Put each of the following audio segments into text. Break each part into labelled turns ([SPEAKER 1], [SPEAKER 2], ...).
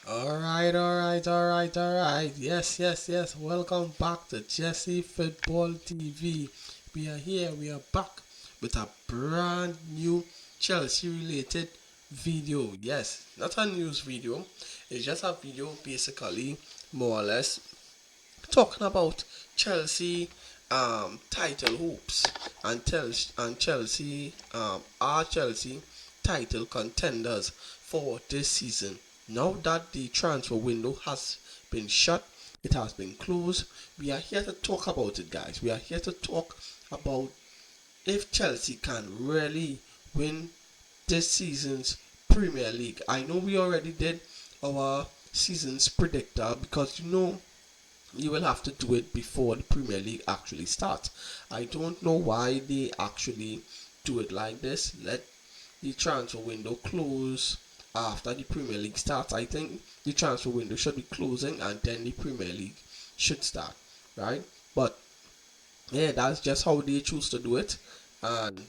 [SPEAKER 1] All right. Yes. Welcome back to Jesse Football TV. We are here, we are back with a brand new Chelsea related video. Yes, not a news video, it's just a video basically, more or less, talking about Chelsea title hopes and Chelsea are Chelsea title contenders for this season. Now that the transfer window has been shut, it has been closed. We are here to talk about it, guys. We are here to talk about if Chelsea can really win this season's Premier League. I know we already did our season's predictor because you will have to do it before the Premier League actually starts. I don't know why they actually do it like this. Let the transfer window close after the Premier League starts. I think the transfer window should be closing and then the Premier League should start, right? But yeah, that's just how they choose to do it, and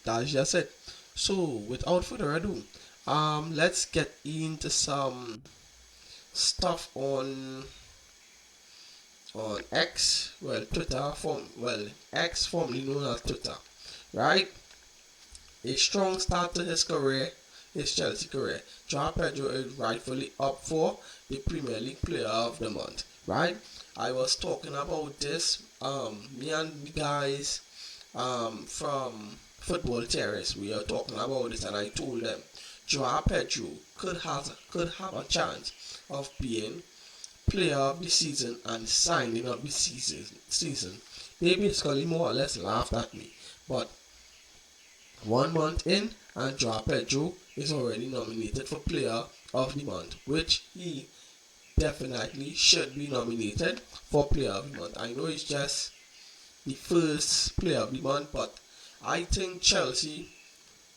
[SPEAKER 1] that's just it. So without further ado, let's get into some stuff on X, Twitter, X formerly known as Twitter, right? A strong start to his Chelsea career. Joao Pedro is rightfully up for the Premier League Player of the Month, right? I was talking about this, me and the guys from Football Terrace, we are talking about this, and I told them Joao Pedro could have a chance of being player of the season and signing of the season. They basically more or less laughed at me. But 1 month in, and Joao Pedro is already nominated for player of the month, which he definitely should be nominated for player of the month. I know it's just the first player of the month, but I think Chelsea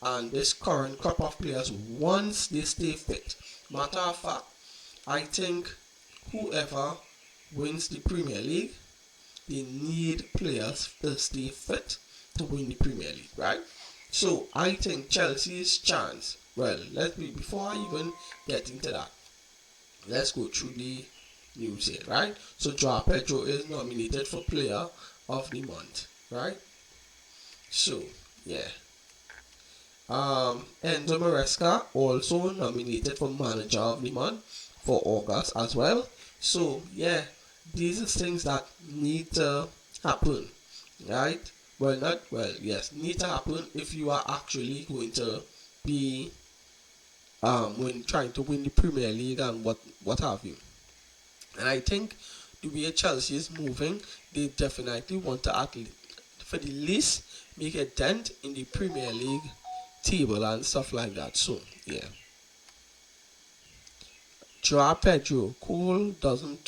[SPEAKER 1] and this current crop of players, once they stay fit, matter of fact, I think whoever wins the Premier League, they need players to stay fit to win the Premier League, right? So I think Chelsea's chance. Well, let me before I even get into that, let's go through the news here, right? So Joao Pedro is nominated for Player of the Month, right? So yeah, Enzo Maresca also nominated for Manager of the Month for August as well. So yeah, these are things that need to happen, right? Not well, yes, need to happen if you are actually going to be when trying to win the Premier League and what have you. And I think the way Chelsea is moving, they definitely want to at least, for the least, make a dent in the Premier League table and stuff like that. So yeah, Joao Pedro, Cole doesn't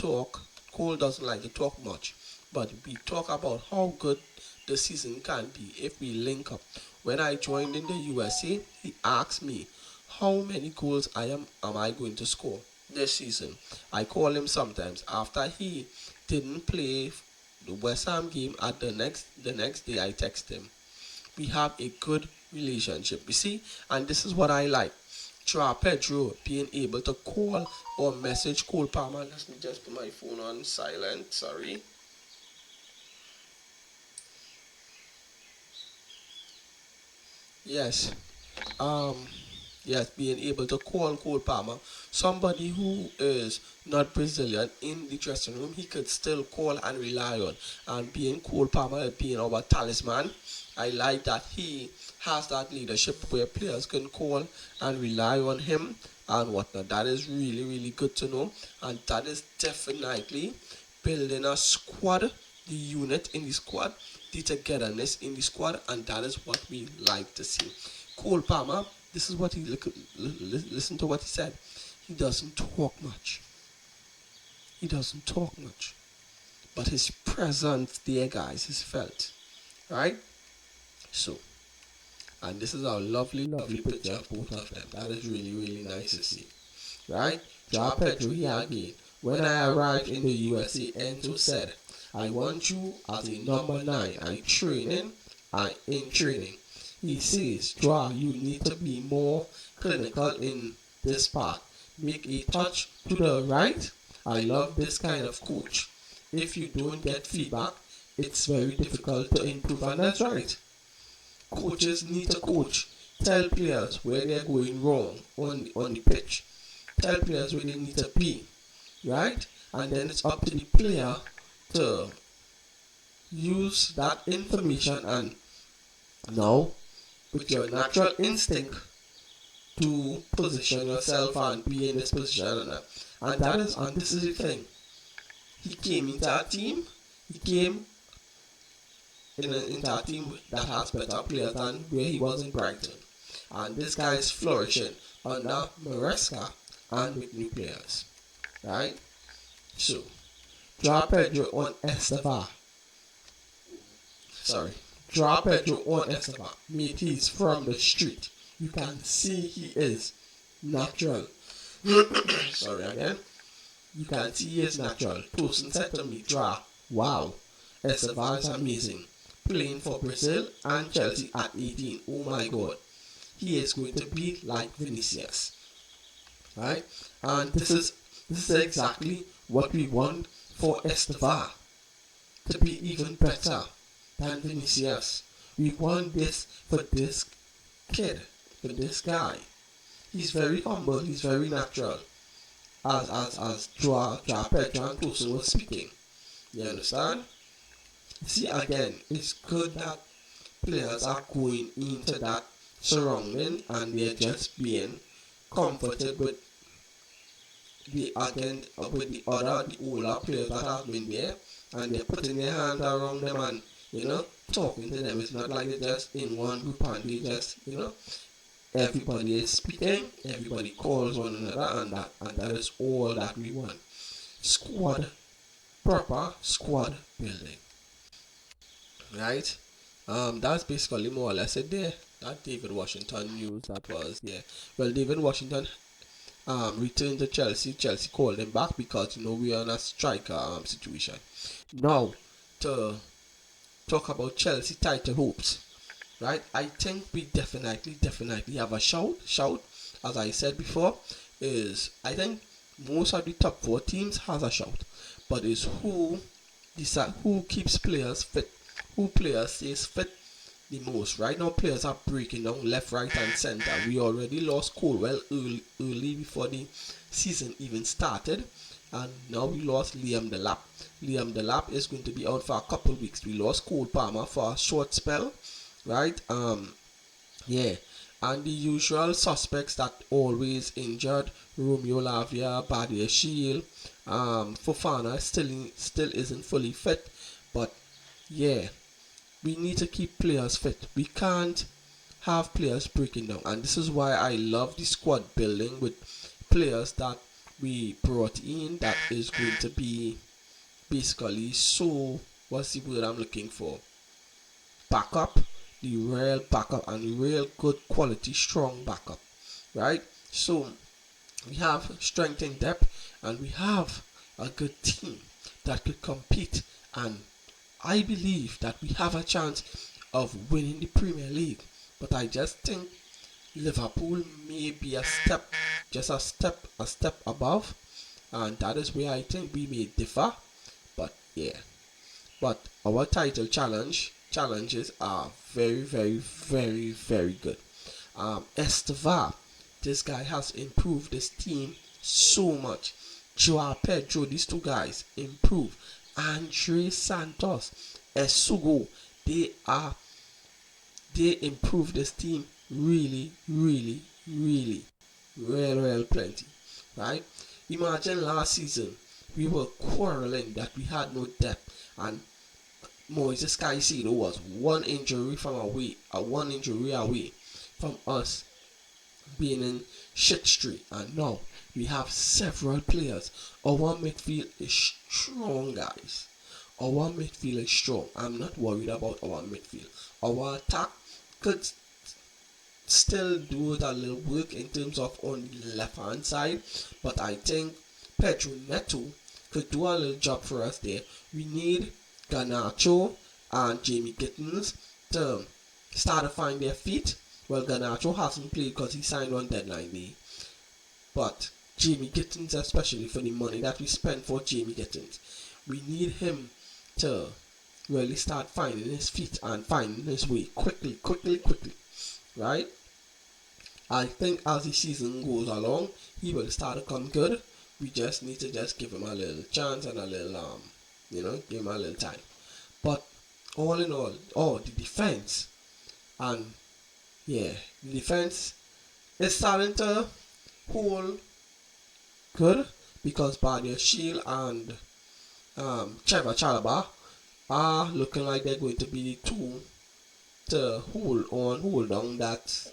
[SPEAKER 1] like to talk much, but we talk about how good the season can be if we link up. When I joined in the USA, he asked me how many goals am I going to score this season. I call him sometimes after he didn't play the West Ham game at the next day. I text him. We have a good relationship. You see, and this is what I like. Joao Pedro being able to call or message Cole Palmer. Let me just put my phone on silent. Sorry. Yes. Um. Yes, being able to call Cole Palmer, somebody who is not Brazilian in the dressing room, he could still call and rely on. And being Cole Palmer, being our talisman, I like that he has that leadership where players can call and rely on him and whatnot. That is really, really good to know. And that is definitely building a squad, the unit in the squad, the togetherness in the squad, and that is what we like to see. Cole Palmer, this is what listen to what he said. He doesn't talk much. He doesn't talk much, but his presence there, guys, is felt, right? So, and this is our lovely, lovely picture of both of them. That is really, really nice to see, right? Joao Pedro here again. When I arrived in the USA, Enzo said, "I want you as a number nine. I'm training. I'm in training." He says, "Joao, you need to be more clinical in this part. make a touch to the right. I love this kind of coach. If you don't get feedback, it's very difficult to improve, and that's right. Coaches need to coach. Tell players where they're going wrong on the pitch. Tell players where they need to be, right? And then it's up to the player to use that information and now with your natural instinct to position yourself and be in this position, and this is the thing. He came into our team. He came into a team that has better players than where he was in Brighton. And this guy is flourishing under Maresca and with new players. Right? So, Joao Pedro on Esteva. Sorry. Joao Pedro on Esteva. Mate, he's from the street. You can see he is natural. Sorry again. You can see he is natural. Person said to me, wow, Esteva is amazing. Playing for Brazil and Chelsea at 18. Oh my God. He is going to be like Vinicius. Right? And this is exactly what we want for Esteva. To be even better than Vinicius. We want this for this kid, for this guy. He's very humble, he's very natural. As Joao Pedro and Tosin was speaking. You understand? See, again, it's good that players are going into that surrounding and they're just being comforted with the older players that have been there, and they're putting their hands around them and talking to them. It's not like they're just in one group and they just everybody is speaking, everybody calls one another, and that is all that we want. Proper squad building. Right? That's basically more or less it there. That David Washington news that was there. Well, David Washington returned to Chelsea. Chelsea called him back because we are in a striker situation. Now, to talk about Chelsea title hopes, right? I think we definitely have a shout. As I said before, I think most of the top 4 teams has a shout, but it's who keeps players fit, who players stays fit the most. Right now, players are breaking down left, right, and center. We already lost Colwell early before the season even started, and now we lost Liam Delap. Liam Delap is going to be out for a couple weeks. We lost Cole Palmer for a short spell, right? Yeah, and the usual suspects that always injured: Romeo Lavia, Badia Shield, Fofana still isn't fully fit, but yeah. We need to keep players fit. We can't have players breaking down. And this is why I love the squad building with players that we brought in that is going to be basically what's the word I'm looking for? Backup. The real backup and the real good quality, strong backup. Right? So we have strength in depth and we have a good team that could compete, and I believe that we have a chance of winning the Premier League, but I just think Liverpool may be a step above, and that is where I think we may differ. But yeah, but our title challenges are very, very, very, very good. Esteva, this guy has improved this team so much. Joao Pedro, these 2 guys improve. Andre Santos, Esugo, they improve this team really, really, really, real plenty, right? Imagine last season we were quarreling that we had no depth, and Moises Caicedo was one injury away from us being in shit street, and now we have several players. Our midfield is strong, guys. Our midfield is strong. I'm not worried about our midfield. Our attack could still do a little work in terms of on the left hand side, but I think Pedro Neto could do a little job for us there. We need Garnacho and Jamie Gittins to start to find their feet. Well, Garnacho hasn't played because he signed on deadline day, but Jamie Gittins, especially for the money that we spent for Jamie Gittins. We need him to really start finding his feet and finding his way quickly, right? I think as the season goes along, he will start to come good. We just need to just give him a little chance and a little, give him a little time. But all in all, the defense, and yeah, the defense is starting to hold good because Badia Shield and Trevor Chalaba are looking like they're going to be the two to hold on that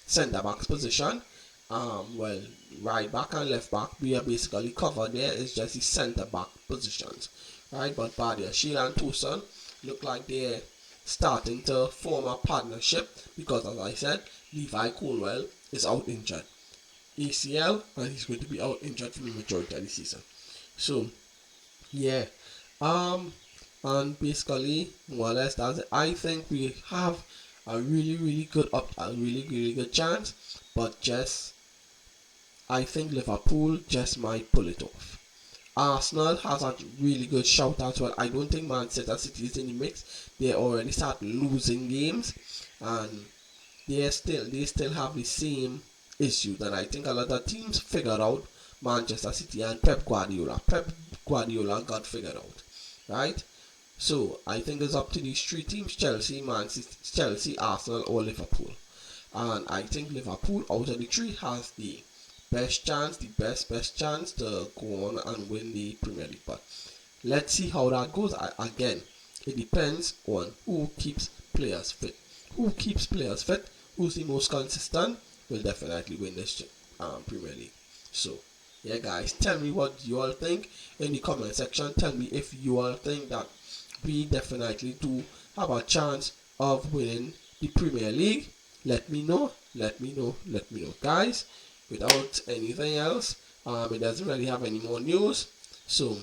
[SPEAKER 1] centre back's position. Well, right back and left back, we are basically covered there. It's just the centre back positions, right? But Badia Shield and Tucson look like they're starting to form a partnership because, as I said, Levi Colwell is out injured. ACL, and he's going to be out injured for the majority of the season. So, yeah. And basically, more or less, that's it. I think we have a really good chance, but just I think Liverpool just might pull it off. Arsenal has a really good shout as well. I don't think Manchester City is in the mix. They already start losing games, and they still have the same issue that I think a lot of teams figured out. Manchester City and Pep Guardiola got figured out, right? So I think it's up to these three teams: Chelsea, Arsenal, or Liverpool. And I think Liverpool out of the three has the best chance, the best chance to go on and win the Premier League. But let's see how that goes. Again, it depends on who keeps players fit. Who keeps players fit, who's the most consistent, will definitely win this Premier League. So, yeah, guys, tell me what you all think in the comment section. Tell me if you all think that we definitely do have a chance of winning the Premier League. Let me know, guys. Without anything else, it doesn't really have any more news. So,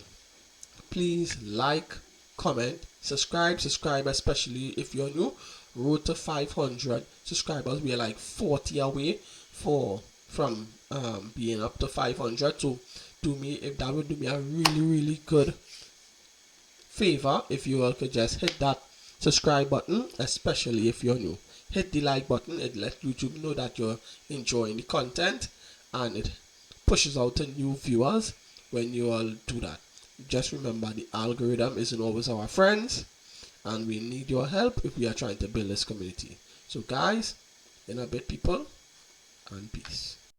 [SPEAKER 1] please like, comment, subscribe, especially if you're new. Road to 500 subscribers. We are like 40 away from being up to 500. So that would do me a really good favor if you all could just hit that subscribe button, especially if you're new. Hit the like button. It lets YouTube know that you're enjoying the content, and it pushes out to new viewers when you all do that. Just remember, the algorithm isn't always our friends, and we need your help if we are trying to build this community. So guys, in a bit, people, and peace.